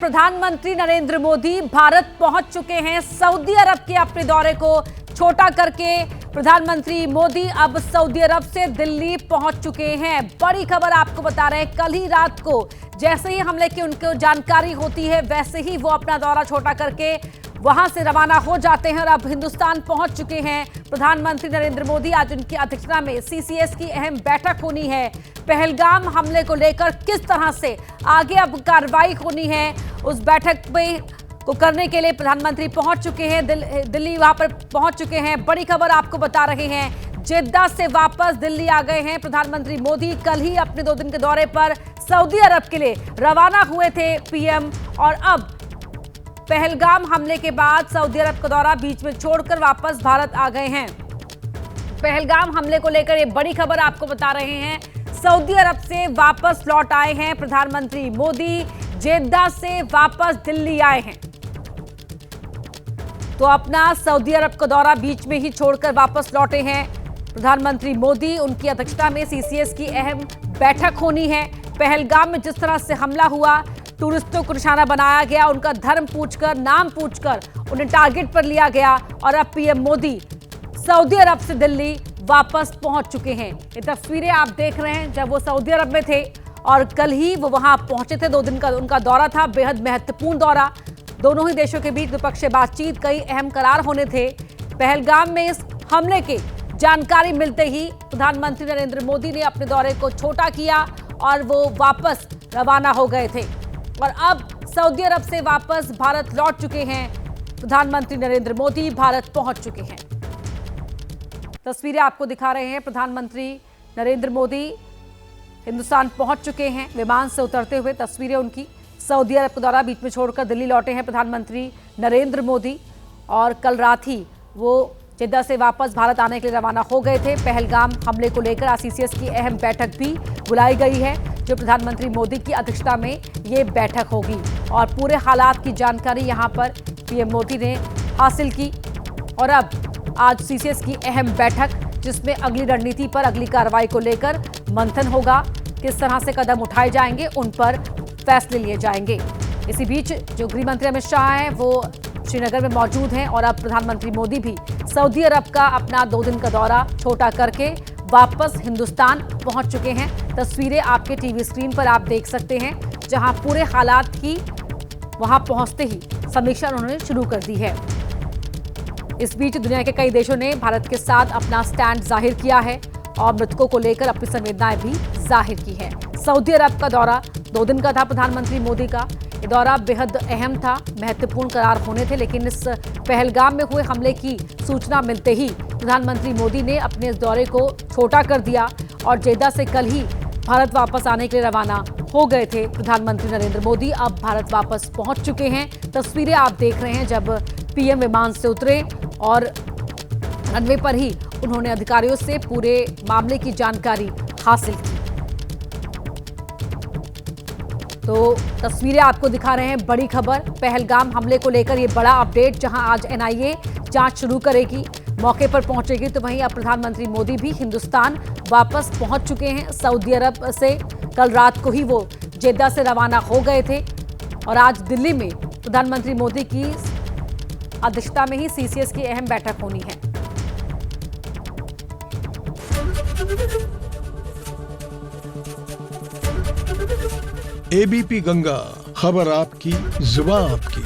प्रधानमंत्री नरेंद्र मोदी भारत पहुंच चुके हैं। सऊदी अरब के अपने दौरे को छोटा करके प्रधानमंत्री मोदी अब सऊदी अरब से दिल्ली पहुंच चुके हैं। बड़ी खबर आपको बता रहे हैं, कल ही रात को जैसे ही हमले की उनको जानकारी होती है वैसे ही वो अपना दौरा छोटा करके वहां से रवाना हो जाते हैं और अब हिंदुस्तान पहुंच चुके हैं प्रधानमंत्री नरेंद्र मोदी। आज उनकी अध्यक्षता में सीसीएस की अहम बैठक होनी है। पहलगाम हमले को लेकर किस तरह से आगे अब कार्रवाई होनी है, उस बैठक में को करने के लिए प्रधानमंत्री पहुंच चुके हैं। दिल्ली वहां पर पहुंच चुके हैं। बड़ी खबर आपको बता रहे हैं, जेद्दा से वापस दिल्ली आ गए हैं प्रधानमंत्री मोदी। कल ही अपने 2 दिन के दौरे पर सऊदी अरब के लिए रवाना हुए थे पीएम और अब पहलगाम हमले के बाद सऊदी अरब का दौरा बीच में छोड़कर वापस भारत आ गए हैं। पहलगाम हमले को लेकर ये बड़ी खबर आपको बता रहे हैं। सऊदी अरब से वापस लौट आए हैं प्रधानमंत्री मोदी, जेद्दा से वापस दिल्ली आए हैं। तो अपना सऊदी अरब का दौरा बीच में ही छोड़कर वापस लौटे हैं प्रधानमंत्री मोदी। उनकी अध्यक्षता में सीसीएस की अहम बैठक होनी है। पहलगाम में जिस तरह से हमला हुआ, टूरिस्टों को निशाना बनाया गया, उनका धर्म पूछकर, नाम पूछकर उन्हें टारगेट पर लिया गया और अब पीएम मोदी सऊदी अरब से दिल्ली वापस पहुंच चुके हैं। ये तस्वीरें आप देख रहे हैं जब वो सऊदी अरब में थे और कल ही वो वहां पहुंचे थे। 2 दिन का उनका दौरा था, बेहद महत्वपूर्ण दौरा। दोनों ही देशों के बीच द्विपक्षीय बातचीत, कई अहम करार होने थे। पहलगाम में इस हमले की जानकारी मिलते ही प्रधानमंत्री नरेंद्र मोदी ने अपने दौरे को छोटा किया और वो वापस रवाना हो गए थे और अब सऊदी अरब से वापस भारत लौट चुके हैं प्रधानमंत्री नरेंद्र मोदी। भारत पहुंच चुके हैं। तस्वीरें आपको दिखा रहे हैं, प्रधानमंत्री नरेंद्र मोदी हिंदुस्तान पहुंच चुके हैं विमान से उतरते हुए। तस्वीरें उनकी, सऊदी अरब का दौरा बीच में छोड़कर दिल्ली लौटे हैं प्रधानमंत्री नरेंद्र मोदी और कल रात ही वो जेद्दा से वापस भारत आने के लिए रवाना हो गए थे। पहलगाम हमले को लेकर सीसीएस की अहम बैठक भी बुलाई गई है, जो प्रधानमंत्री मोदी की अध्यक्षता में ये बैठक होगी और पूरे हालात की जानकारी यहां पर पीएम मोदी ने हासिल की। और अब आज सीसीएस की अहम बैठक, जिसमें अगली रणनीति पर, अगली कार्रवाई को लेकर मंथन होगा। किस तरह से कदम उठाए जाएंगे, उन पर फैसले लिए जाएंगे। इसी बीच जो गृह मंत्री अमित शाह हैं वो श्रीनगर में मौजूद हैं और अब प्रधानमंत्री मोदी भी सऊदी अरब का अपना 2 दिन का दौरा छोटा करके वापस हिंदुस्तान पहुंच चुके हैं। तस्वीरें आपके टीवी स्क्रीन पर आप देख सकते हैं, जहां पूरे हालात की वहां पहुंचते ही समीक्षा उन्होंने शुरू कर दी है। इस बीच दुनिया के कई देशों ने भारत के साथ अपना स्टैंड जाहिर किया है और मृतकों को लेकर अपनी संवेदनाएं भी जाहिर की है। सऊदी अरब का दौरा 2 दिन का था प्रधानमंत्री मोदी का। ये दौरा बेहद अहम था, महत्वपूर्ण करार होने थे, लेकिन इस पहलगाम में हुए हमले की सूचना मिलते ही प्रधानमंत्री मोदी ने अपने इस दौरे को छोटा कर दिया और जेद्दा से कल ही भारत वापस आने के लिए रवाना हो गए थे प्रधानमंत्री नरेंद्र मोदी। अब भारत वापस पहुंच चुके हैं। तस्वीरें आप देख रहे हैं जब पीएम विमान से उतरे और रनवे पर ही उन्होंने अधिकारियों से पूरे मामले की जानकारी हासिल की। तो तस्वीरें आपको दिखा रहे हैं, बड़ी खबर पहलगाम हमले को लेकर ये बड़ा अपडेट, जहां आज एनआईए जांच शुरू करेगी, मौके पर पहुंचेगी। तो वहीं अब प्रधानमंत्री मोदी भी हिंदुस्तान वापस पहुंच चुके हैं सऊदी अरब से। कल रात को ही वो जेद्दा से रवाना हो गए थे और आज दिल्ली में प्रधानमंत्री मोदी की अध्यक्षता में ही सीसीएस की अहम बैठक होनी है। एबीपी गंगा, खबर आपकी, जुबान आपकी।